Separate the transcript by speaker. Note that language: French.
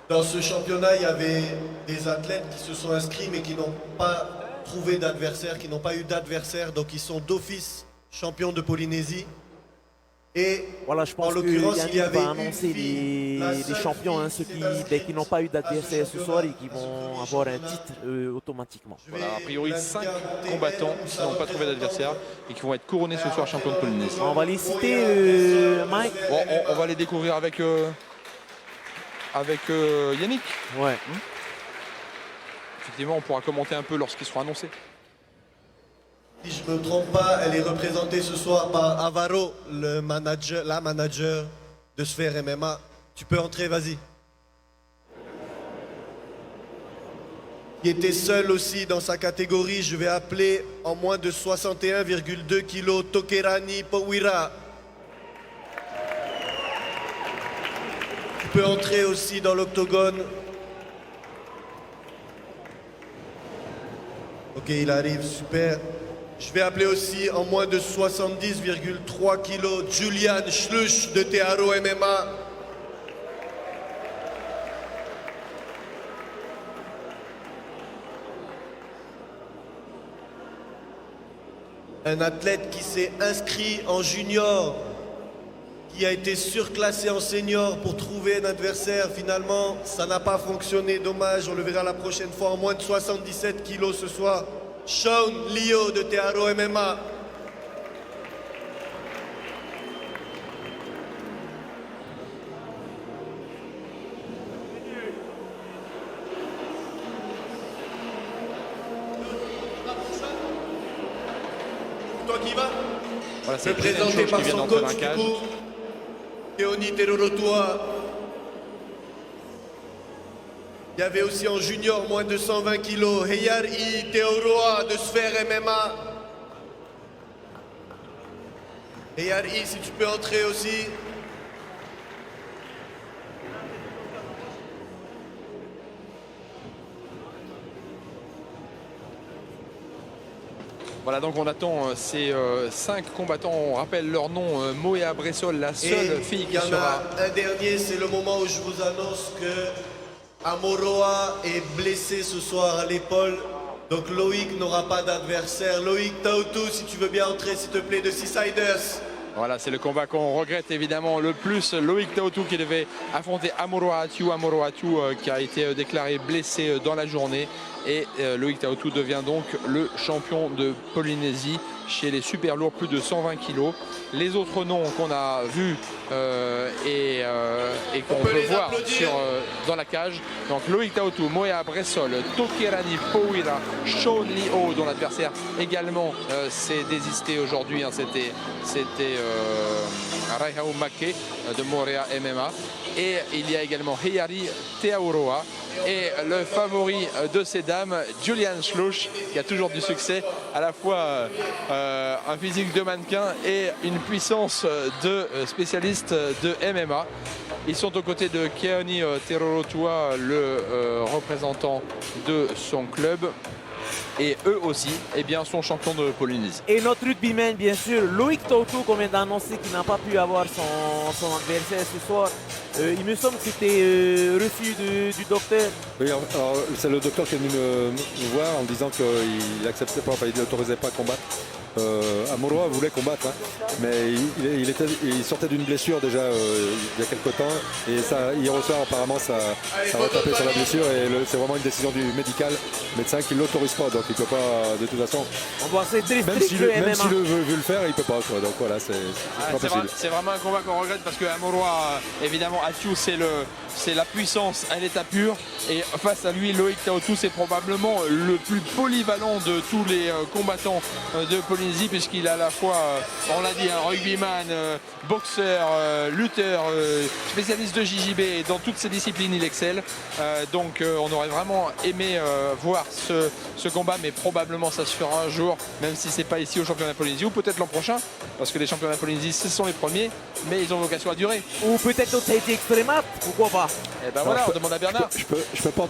Speaker 1: Dans ce championnat, il y avait des athlètes qui se sont inscrits mais qui n'ont pas trouvé d'adversaire, qui n'ont pas eu d'adversaire, donc ils sont d'office champions de Polynésie. Et
Speaker 2: Voilà, je
Speaker 1: en
Speaker 2: pense que
Speaker 1: l'occurrence, il y
Speaker 2: Yannick
Speaker 1: avait
Speaker 2: va
Speaker 1: une
Speaker 2: annoncer
Speaker 1: fille, la
Speaker 2: les
Speaker 1: seule
Speaker 2: champions,
Speaker 1: fille
Speaker 2: hein, ceux
Speaker 1: s'est inscrite
Speaker 2: qui n'ont pas eu
Speaker 1: à
Speaker 2: d'adversaire
Speaker 1: ce
Speaker 2: ce soir et
Speaker 1: championnat
Speaker 2: qui
Speaker 1: de ce
Speaker 2: vont
Speaker 1: petit
Speaker 2: avoir un
Speaker 1: championnat.
Speaker 2: titre automatiquement.
Speaker 1: Je vais
Speaker 3: Voilà, a priori 5
Speaker 1: l'interrompre
Speaker 3: combattants
Speaker 1: elle,
Speaker 3: qui n'ont pas trouvé d'adversaire et qui vont être couronnés ce soir champions de Polynésie.
Speaker 2: On va les citer, Mike.
Speaker 3: Bon, on va les découvrir avec Yannick.
Speaker 2: Ouais.
Speaker 3: Effectivement, on pourra commenter un peu lorsqu'ils seront annoncés.
Speaker 1: Si je ne me trompe pas, elle est représentée ce soir par Avaro, la manager de Sphère MMA. Tu peux entrer, vas-y. Qui était seul aussi dans sa catégorie, je vais appeler en moins de 61,2 kg Tokerani Powira. Tu peux entrer aussi dans l'octogone. Ok, il arrive, super. Je vais appeler aussi en moins de 70,3 kg Julian Schluch de Tearo MMA. Un athlète qui s'est inscrit en junior, qui a été surclassé en senior pour trouver un adversaire. Finalement, ça n'a pas fonctionné, dommage. On le verra la prochaine fois en moins de 77 kg ce soir. Sean Lio de Tearo MMA. Toi qui vas?
Speaker 3: Voilà, c'est
Speaker 1: Présenté
Speaker 3: qui
Speaker 1: par
Speaker 3: vient
Speaker 1: son
Speaker 3: d'entrer dans
Speaker 1: coach
Speaker 3: un
Speaker 1: du
Speaker 3: cage.
Speaker 1: coup, Keoni Terorotoa. Il y avait aussi en junior moins de 120 kg Heyari Teoroa de Sphère MMA. Heyari, si tu peux entrer aussi.
Speaker 3: Voilà, donc on attend ces 5 combattants. On rappelle leur nom, Moea Bressol, la seule
Speaker 1: Et
Speaker 3: fille
Speaker 1: il
Speaker 3: qui
Speaker 1: y en
Speaker 3: sera...
Speaker 1: a un dernier, c'est le moment où je vous annonce que Amoroa est blessé ce soir à l'épaule. Donc Loïc n'aura pas d'adversaire. Loïc Taoutou, si tu veux bien entrer s'il te plaît, de Seasiders.
Speaker 3: Voilà, c'est le combat qu'on regrette évidemment le plus. Loïc Taoutou qui devait affronter Amoroa Atiu, qui a été déclaré blessé dans la journée. Et Loïc Taoutou devient donc le champion de Polynésie chez les super lourds, plus de 120 kg. Les autres noms qu'on a vus et qu'on peut voir dans la cage. Donc Loïc Taoutou, Moea Bressol, Tokerani Powira, Sean Lio, dont l'adversaire également s'est désisté aujourd'hui. Hein, c'était Raihau Make de Morea MMA. Et il y a également Heyari Teauroa. Et le favori de ces dames, Julian Schluch, qui a toujours du succès, à la fois un physique de mannequin et une puissance de spécialiste de MMA. Ils sont aux côtés de Keoni Terorotua, le représentant de son club. Et eux aussi, eh bien, sont champions de Polynésie.
Speaker 2: Et notre rugbyman, bien sûr, Loïc Taoutou, qu'on vient d'annoncer qu'il n'a pas pu avoir son adversaire ce soir. Il me semble que c'était refus du docteur.
Speaker 4: Oui, alors c'est le docteur qui est venu me voir en disant qu'il n'acceptait pas, enfin il n'autorisait pas à combattre. Amoroa voulait combattre, hein, mais il sortait d'une blessure déjà il y a quelques temps et ça, hier au soir apparemment ça va taper sur la blessure et c'est vraiment une décision du médical, médecin qui ne l'autorise pas, donc il ne peut pas de toute façon,
Speaker 2: On va essayer
Speaker 4: même s'il veut le faire, il ne peut pas, quoi. Donc voilà, c'est pas possible.
Speaker 3: C'est vraiment un combat qu'on regrette parce que Amoroa, évidemment, Atiu, c'est la puissance à l'état pur, et face à lui, Loïc Taoutou, c'est probablement le plus polyvalent de tous les combattants de Polynésie, puisqu'il a à la fois, on l'a dit, un rugbyman, boxeur, lutteur, spécialiste de JJB, et dans toutes ces disciplines il excelle. Donc on aurait vraiment aimé voir ce combat, mais probablement ça se fera un jour, même si c'est pas ici au championnat de Polynésie, ou peut-être l'an prochain, parce que les championnats de Polynésie ce sont les premiers, mais ils ont vocation à durer.
Speaker 2: Ou peut-être au Tahiti Extremat, pourquoi pas?
Speaker 3: Et ben voilà, on demande à Bernard.
Speaker 4: Je peux pas en